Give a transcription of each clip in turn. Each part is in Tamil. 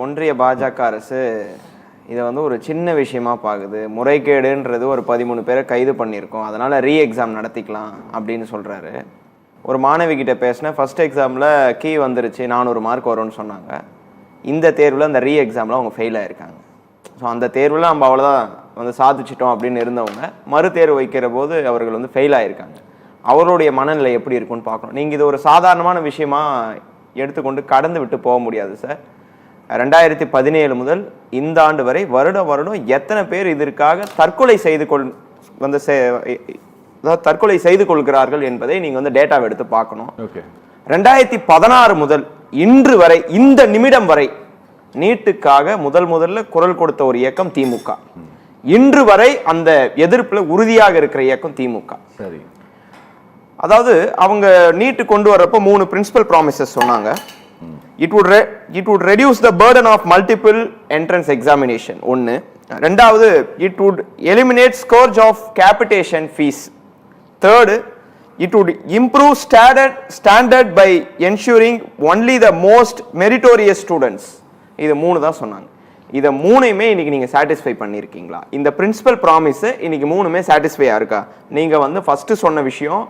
ஒன்றிய பாஜக அரசு இதை வந்து ஒரு சின்ன விஷயமா பார்க்குது. முறைகேடுன்றது ஒரு 13 பேரை கைது பண்ணியிருக்கோம், அதனால் ரீ எக்ஸாம் நடத்திக்கலாம் அப்படின்னு சொல்கிறாரு. ஒரு மாணவி கிட்ட பேசினேன், ஃபஸ்ட் எக்ஸாமில் கீ வந்துருச்சு, 400 மார்க் வரும்னு சொன்னாங்க. இந்த தேர்வில் அந்த ரீ எக்ஸாமில் அவங்க ஃபெயில் ஆகிருக்காங்க. ஸோ அந்த தேர்வில் நம்ம அவ்வளோதான் வந்து சாதிச்சிட்டோம் அப்படின்னு இருந்தவங்க மறு தேர்வு வைக்கிற போது அவர்கள் வந்து ஃபெயில் ஆகிருக்காங்க. அவருடைய மனநிலை எப்படி இருக்குன்னு பார்க்கணும். நீங்கள் இது ஒரு சாதாரணமான விஷயமா எடுத்துக்கொண்டு கடந்து விட்டு போக முடியாது சார். 2017 முதல் இந்த ஆண்டு வரை வருடம் எத்தனை பேர் இதற்காக தற்கொலை செய்து கொள்கிறார்கள் என்பதை நீங்க வந்து டேட்டாவை எடுத்து பார்க்கணும். 2016 முதல் இன்று வரை இந்த நிமிடம் வரை நீட்டுக்காக முதல்ல குரல் கொடுத்த ஒரு இயக்கம் திமுக. இன்று வரை அந்த எதிர்ப்புல உறுதியாக இருக்கிற இயக்கம் திமுக. சரி, அதாவது அவங்க நீட்டு கொண்டு வரப்போ 3 பிரின்சிபல் ப்ராமிசஸ் சொன்னாங்க. It would reduce the burden of multiple entrance examination. ஒன்று. ரெண்டாவது, it would eliminate scourge of capitation fees. Third, it would improve standard by ensuring only the most meritorious students. இது 3 தான் சொன்னாங்க. இதை 3மே இன்னைக்கு நீங்க சாட்டிஸ்ஃபை பண்ணிருக்கீங்களா? இந்த பிரின்சிபல் ப்ராமிஸ் இன்னைக்கு 3மே சாட்டிஸ்ஃபையா இருக்கா? நீங்க வந்து ஃபர்ஸ்ட் சொன்ன விஷயம்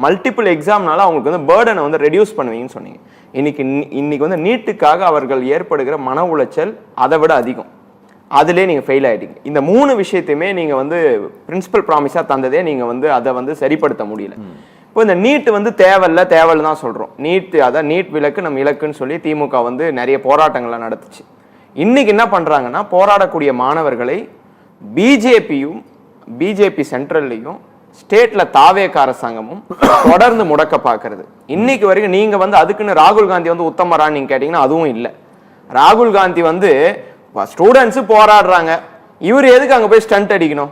மல்டிபிள் எக்ஸாம்னால அவங்களுக்கு வந்து பேர்டனை வந்து ரெடியூஸ் பண்ணுவீங்கன்னு சொன்னீங்க. இன்னைக்கு வந்து நீட்டுக்காக அவர்கள் ஏற்படுகிற மன உளைச்சல் அதை விட அதிகம். அதிலே நீங்கள் ஃபெயில் ஆகிட்டீங்க. இந்த 3 விஷயத்தையுமே நீங்கள் வந்து பிரின்சிபல் ப்ராமிஸாக தந்ததே நீங்கள் வந்து அதை வந்து சரிப்படுத்த முடியல. இப்போ இந்த நீட் வந்து தேவையில்ல தான் சொல்கிறோம். அதான் நீட் விலக்கு நம்ம இலக்குன்னு சொல்லி திமுக வந்து நிறைய போராட்டங்கள்லாம் நடத்துச்சு. இன்னைக்கு என்ன பண்ணுறாங்கன்னா, போராடக்கூடிய மாணவர்களை பிஜேபி சென்ட்ரல்லையும் ஸ்டேட்ல தாவேக அரசாங்கமும் தொடர்ந்து முடக்க பார்க்கறது. இன்னைக்கு வரைக்கும் நீங்க வந்து அதுக்குன்னு ராகுல் காந்தி வந்து உத்தமரான்னு நீங்க கேட்டீங்கன்னா அதுவும் இல்லை. ராகுல் காந்தி வந்து ஸ்டூடெண்ட்ஸ் போராடுறாங்க, இவர் எதுக்கு அங்க போய் ஸ்டண்ட் அடிக்கணும்?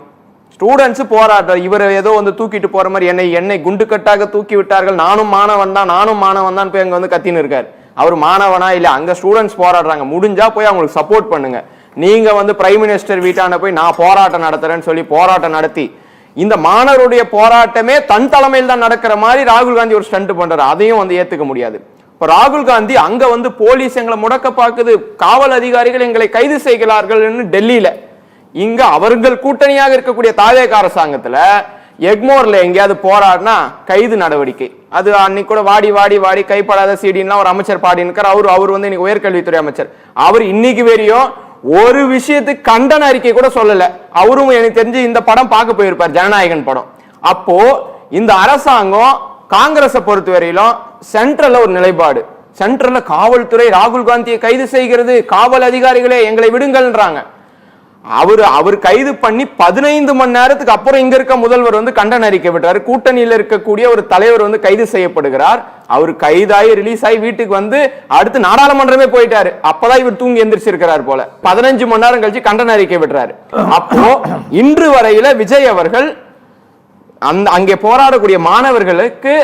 ஸ்டூடெண்ட்ஸ் போராடுறாரு, இவர் ஏதோ வந்து தூக்கிட்டு போற மாதிரி என்னை குண்டு கட்டாக தூக்கி விட்டார்கள், நானும் மாணவன் தான் போய் அங்க வந்து கத்தின்னு இருக்காரு. அவர் மாணவனா இல்ல? அங்க ஸ்டூடெண்ட்ஸ் போராடுறாங்க, முடிஞ்சா போய் அவங்களுக்கு சப்போர்ட் பண்ணுங்க. நீங்க வந்து பிரைம் மினிஸ்டர் வீட்டாண்ட போய் நான் போராட்டம் நடத்துறேன்னு சொல்லி போராட்டம் நடத்தி இந்த மாணவருடைய போராட்டமே தன் தலைமையில் தான் நடக்கிற மாதிரி ராகுல் காந்தி ஒரு ஸ்டண்ட் பண்றாரு. அதையும் வந்து ஏத்துக்க முடியாது. இப்ப ராகுல் காந்தி அங்க வந்து போலீஸ் எங்களை முடக்க பார்க்குது, காவல் அதிகாரிகள் எங்களை கைது செய்கிறார்கள் டெல்லியில. இங்க அவர்கள் கூட்டணியாக இருக்கக்கூடிய தாவேக அரசாங்கத்துல எக்மோர்ல எங்கேயாவது போராடினா கைது நடவடிக்கை. அது அன்னைக்கு கூட வாடி கைப்படாத சீடின்லாம் ஒரு அமைச்சர் பாடி இருக்கார். அவர் வந்து இன்னைக்கு உயர்கல்வித்துறை அமைச்சர். அவர் இன்னைக்கு வரையும் ஒரு விஷயத்துக்கு கண்டன அறிக்கை கூட சொல்லல. அவரும் எனக்கு தெரிஞ்சு இந்த படம் பார்க்க போயிருப்பார், ஜனநாயகன் படம். அப்போ இந்த அரசாங்கம் காங்கிரஸை பொறுத்தவரையிலும் சென்ட்ரல்ல ஒரு நிலைப்பாடு. சென்ட்ரல்ல காவல்துறை ராகுல் காந்தியை கைது செய்கிறது, காவல் அதிகாரிகளே எங்களை விடுங்கள்ன்றாங்க. அவர் கைது பண்ணி 15 மணி நேரத்துக்கு அப்புறம் இங்க இருக்க முதல்வர் வந்து கண்டன அறிக்கை விட்டாரு. கூட்டணியில் இருக்கக்கூடிய ஒரு தலைவர் வந்து கைது செய்யப்படுகிறார். அவர் கைதாகி ரிலீஸ் ஆகி வீட்டுக்கு வந்து அடுத்து நாடாளுமன்றமே போயிட்டாரு. அப்பதான் இவர் தூங்கி எந்திரிச்சிருக்கிறார் போல. 15 மணி நேரம் கழிச்சு கண்டன அறிக்கை விடுறாரு. அப்போ இன்று வரையில விஜய் அவர்கள் அங்கே போராடக்கூடிய மாணவர்களுக்கு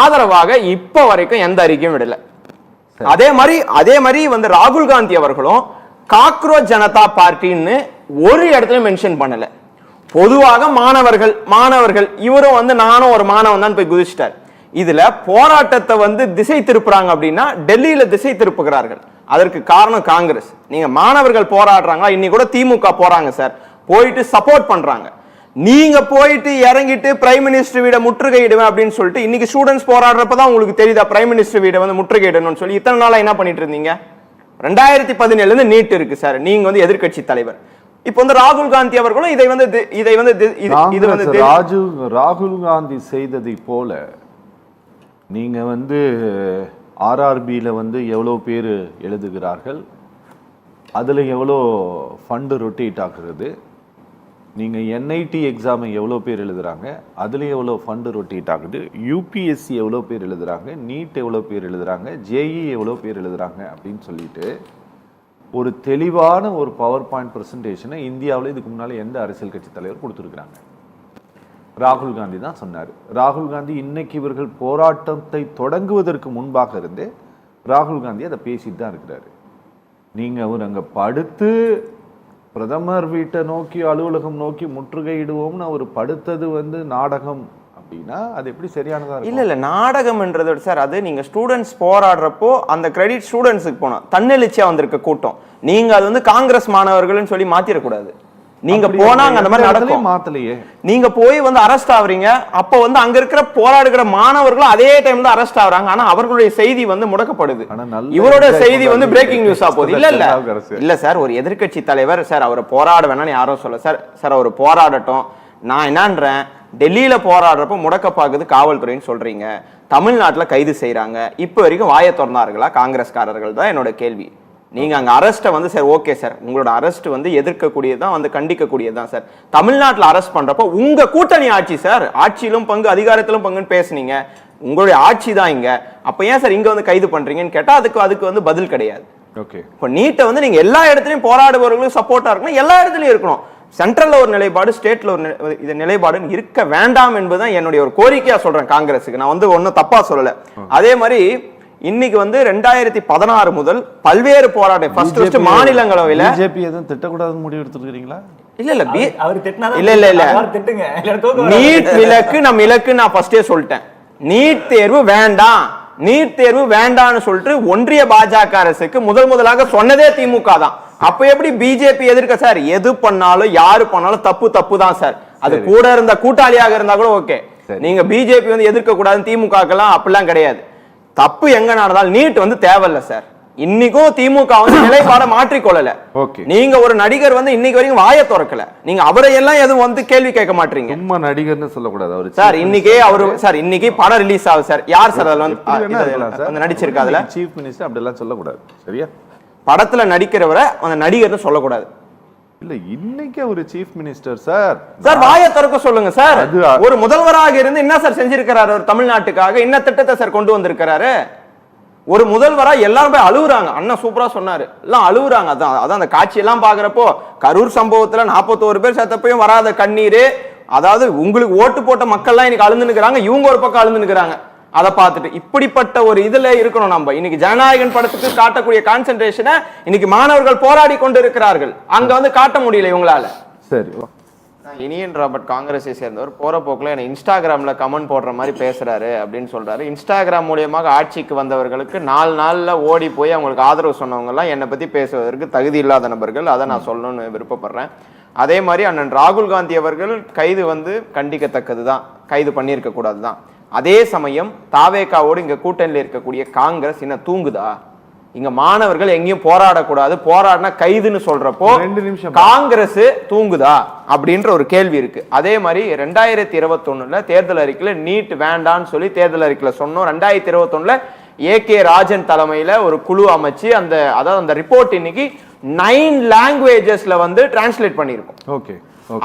ஆதரவாக இப்ப வரைக்கும் எந்த அறிக்கையும் விடல. அதே மாதிரி வந்து ராகுல் காந்தி அவர்களும் காக்ரோச் ஜனதா பார்ட்டின்னு ஒரு இடத்துல மென்ஷன் பண்ணல. பொதுவாக மாணவர்கள் இவரும் வந்து நானும் ஒரு மாணவன் தான் போய் குதிச்சிட்டார். இதுல போராட்டத்தை வந்து திசை திருப்புறாங்க அப்படின்னா டெல்லியில திசை திருப்புகிறார்கள். அதற்கு காரணம் காங்கிரஸ். நீங்க மாணவர்கள் போராடுறாங்களா? இன்னைக்கு கூட திமுக போறாங்க சார், போயிட்டு சப்போர்ட் பண்றாங்க. நீங்க போயிட்டு இறங்கிட்டு பிரைம் மினிஸ்டர் வீட முற்றுகையிடுவேன் அப்படின்னு சொல்லிட்டு இன்னைக்கு ஸ்டூடெண்ட்ஸ் போராடுறப்பதான் உங்களுக்கு தெரியுதா பிரைம் மினிஸ்டர் வீட வந்து முற்றுகையிடணும்னு சொல்லி இத்தனை நாளா என்ன பண்ணிட்டு இருந்தீங்க? 2017 இருந்து நீட் இருக்கு சார். நீங்க வந்து எதிர்கட்சி தலைவர். இப்போ வந்து ராகுல் காந்தி அவர்களும் ராகுல் காந்தி செய்ததை போல நீங்க வந்து ஆர்ஆர்பியில வந்து எவ்வளவு பேர் எழுதுகிறார்கள், அதுல எவ்வளோ ஃபண்டு ரொட்டேட் ஆகுறது, நீங்க என்ஐடி எக்ஸாமை எவ்வளோ பேர் எழுதுறாங்க, அதுல எவ்வளோ ஃபண்டு ரொட்டேட் ஆகுது, யூபிஎஸ்சி எவ்வளோ பேர் எழுதுறாங்க, நீட் எவ்வளோ பேர் எழுதுறாங்க, ஜேஇ எவ்வளோ பேர் எழுதுறாங்க அப்படின்னு சொல்லிட்டு ஒரு தெளிவான ஒரு பவர் பாயிண்ட் பிரசன்டேஷனை இந்தியாவில் இதுக்கு முன்னால எந்த அரசியல் கட்சி தலைவர் கொடுத்துருக்குறாங்க? ராகுல் காந்தி தான் சொன்னார். ராகுல் காந்தி இன்னைக்கு இவர்கள் போராட்டத்தை தொடங்குவதற்கு முன்பாக இருந்தே ராகுல் காந்தி அதை பேசிட்டு தான் இருக்கிறாரு. நீங்க அவர் அங்க படுத்து பிரதமர் வீட்டை நோக்கி அலுவலகம் நோக்கி முற்றுகையிடுவோம்னு அவர் படுத்தது வந்து நாடகம் அப்படின்னா அது எப்படி சரியானதா இருக்கும்? இல்ல நாடகம்ன்றது சார், அது நீங்க ஸ்டூடெண்ட்ஸ் போராடுறப்போ அந்த கிரெடிட் ஸ்டூடெண்ட்ஸுக்கு போனோம். தன்னெழுச்சியா வந்திருக்க கூட்டம். நீங்க அது வந்து காங்கிரஸ் மாணவர்கள்னு சொல்லி மாத்திரக்கூடாது. நீங்க போனாங்க அந்த மாதிரி நடக்கும். மாத்தலையே. நீங்க போய் வந்து அரெஸ்ட் ஆவறீங்க. அப்ப வந்து அங்க இருக்கிற போராடுகிற மாணவர்களும் அதே டைம்ல அரெஸ்ட் ஆகுறாங்க. ஆனா அவர்களுடைய செய்தி வந்து முடக்கப்படுது. இவரோட செய்தி வந்து பிரேக்கிங் நியூஸா போகுது. இல்ல சார், ஒரு எதிர்க்கட்சி தலைவர் சார் அவரை போராட வேணாம்னு யாரும் சொல்ல சார். சார் அவர் போராடட்டும். நான் என்னன்றேன், டெல்லியில போராடுறப்ப முடக்க பாக்குது காவல்துறைன்னு சொல்றீங்க, தமிழ்நாட்டுல கைது செய்யறாங்க. இப்ப வரைக்கும் வாயை திறந்தார்களா காங்கிரஸ்காரர்கள் தான் என்னோட கேள்வி. நீங்க அங்க அரெஸ்ட்டை வந்து சார் ஓகே சார், உங்களோட அரெஸ்ட் வந்து எதிர்க்கக்கூடியதான், வந்து கண்டிக்கக்கூடியதான் சார். தமிழ்நாட்டில் அரெஸ்ட் பண்றப்போ உங்க கூட்டணி ஆட்சி சார், ஆட்சியிலும் பங்கு அதிகாரத்திலும் பங்குன்னு பேசுனீங்க, உங்களுடைய ஆட்சி தான் இங்க. அப்ப ஏன் சார் இங்க வந்து கைது பண்றீங்கன்னு கேட்டா அதுக்கு வந்து பதில் கிடையாது. ஓகே, இப்போ நீட்டை வந்து நீங்க எல்லா இடத்துலயும் போராடுபவர்களும் சப்போர்ட்டா இருக்கணும், எல்லா இடத்துலயும் இருக்கணும். சென்ட்ரல்ல ஒரு நிலைப்பாடு, ஸ்டேட்ல ஒரு இது நிலைப்பாடு இருக்க வேண்டாம் என்பதுதான் என்னுடைய ஒரு கோரிக்கையா சொல்றேன் காங்கிரஸுக்கு. நான் வந்து ஒன்னும் தப்பா சொல்லல. அதே மாதிரி இன்னைக்கு வந்து 2016 முதல் பல்வேறு போராட்டம் ஃபர்ஸ்ட் மாநிலங்களவையில பிஜேபி எதுவும் திட்டக்கூடாதுன்னு முடிவு எடுத்துருக்கீங்களா? நீட் விலக்கு நம் இலக்கு நான் ஃபர்ஸ்டே சொல்லிட்டேன். நீட் தேர்வு வேண்டாம், நீட் தேர்வு வேண்டாம்னு சொல்லிட்டு ஒன்றிய பாஜக அரசுக்கு முதலாக சொன்னதே திமுக தான். அப்ப எப்படி பிஜேபி எதிர்க்க சார்? எது பண்ணாலும் யாரு பண்ணாலும் தப்பு தான் சார். அது கூட இருந்த கூட்டாளியாக இருந்தா கூட ஓகே. நீங்க பிஜேபி வந்து எதிர்க்க கூடாதுன்னு திமுகலாம் அப்படிலாம் கிடையாது. தப்பு எங்க நடந்தாலும் நீட் வந்து தேவையில்ல சார். இன்னைக்கும் திமுக வந்து நிலைப்பாட மாற்றிக்கொள்ளல. நீங்க ஒரு நடிகர் வந்து இன்னைக்கு வரைக்கும் வாயை திறக்கல. நீங்க அவரை எல்லாம் எதுவும் வந்து கேள்வி கேட்க மாட்டீங்க. சும்மா நடிகர்னு சொல்லக்கூடாது அவரு சார். இன்னைக்கே அவரு சார், இன்னைக்கு படம் ரிலீஸ் ஆகுது சார். யார் சார் அதுல வந்து நடிச்சிருக்காதுல? சீஃப் மினிஸ்டர் அப்படி எல்லாம் சொல்லக்கூடாது, சரியா? படத்துல நடிக்கிறவரை அந்த நடிகர்னு சொல்லக்கூடாது. இல்ல, இன்னைக்கு ஒரு சீஃப் மினிஸ்டர் சார். சார் வாயை திறக்க சொல்லுங்க சார். ஒரு முதல்வராக இருந்து என்ன சார் செஞ்சிருக்கிறாரு ஒரு தமிழ்நாட்டுக்காக? என்ன திட்டத்தை சார் கொண்டு வந்திருக்கிறாரு? ஒரு முதல்வரா எல்லாரும் போய் அழுகுறாங்க. அண்ணா சூப்பரா சொன்னாரு, எல்லாம் அழுகுறாங்க. அதான் அந்த காட்சி எல்லாம் பாக்குறப்போ கரூர் சம்பவத்துல 41 பேர் செத்தப்பையும் வராத கண்ணீர். அதாவது உங்களுக்கு ஓட்டு போட்ட மக்கள்லாம் இன்னைக்கு அழுந்து நிக்கிறாங்க, இவங்க ஒரு பக்கம் அழுந்து நிக்கிறாங்க. அதை பார்த்துட்டு இப்படிப்பட்ட ஒரு இதுல இருக்கணும் நம்ம. இன்னைக்கு ஜனநாயகன் படத்துக்கு காட்டக்கூடிய கான்சென்ட்ரேஷனை இன்னைக்கு மாணவர்கள் போராடி கொண்டு இருக்கிறார்கள். அங்க வந்து காட்ட முடியல இவங்களால. சரி, இனியன் ராபர்ட் காங்கிரஸை சேர்ந்தவர் போற போக்குல என்ன இன்ஸ்டாகிராம்ல கமெண்ட் போடுற மாதிரி பேசுறாரு அப்படின்னு சொல்றாரு. இன்ஸ்டாகிராம் மூலியமாக ஆட்சிக்கு வந்தவர்களுக்கு 4 நாள்ல ஓடி போய் அவங்களுக்கு ஆதரவு சொன்னவங்க எல்லாம் என்னை பத்தி பேசுவதற்கு தகுதி இல்லாத நபர்கள். அதை நான் சொல்லணும்னு விருப்பப்படுறேன். அதே மாதிரி அண்ணன் ராகுல் காந்தி அவர்கள் கைது வந்து கண்டிக்கத்தக்கதுதான், கைது பண்ணியிருக்க கூடாதுதான். அதே சமயம் தாவேகாவோடு இங்க கூட்டணியில் இருக்கக்கூடிய காங்கிரஸ் என்ன தூங்குதா? இங்க மாணவர்கள் எங்கேயும் போராடக்கூடாது, போராடினா கைதுன்னு சொல்றப்போ காங்கிரஸ் தூங்குதா அப்படின்ற ஒரு கேள்வி இருக்கு. அதே மாதிரி 2021 தேர்தல் அறிக்கையில நீட் வேண்டான்னு சொல்லி தேர்தல் அறிக்கையில சொன்னோம். 2021 AK ராஜன் தலைமையில ஒரு குழு அமைச்சு அந்த ரிப்போர்ட் இன்னைக்கு 9 லாங்குவேஜஸ்ல வந்து டிரான்ஸ்லேட் பண்ணிருக்கோம். ஓகே,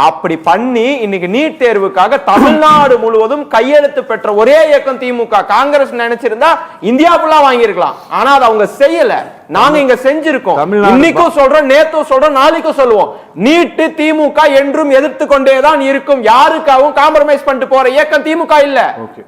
அப்படி பண்ணி இன்னைக்கு நீட் தேர்வுக்காக தமிழ்நாடு முழுவதும் கையெழுத்து பெற்ற ஒரே இயக்கம் திமுக. காங்கிரஸ் நினைச்சிருந்தா இந்தியா ஃபுல்லா வாங்கியிருக்கலாம். ஆனா அது அவங்க செய்யல. நாங்க இங்க செஞ்சிருக்கோம். இன்னைக்கும் சொல்றோம், நேத்தும் சொல்றோம், நாளைக்கும் சொல்லுவோம். நீட் திமுக என்றும் எதிர்த்து கொண்டேதான் இருக்கும். யாருக்காகவும் காம்ப்ரமைஸ் பண்ணிட்டு போற இயக்கம் திமுக இல்ல.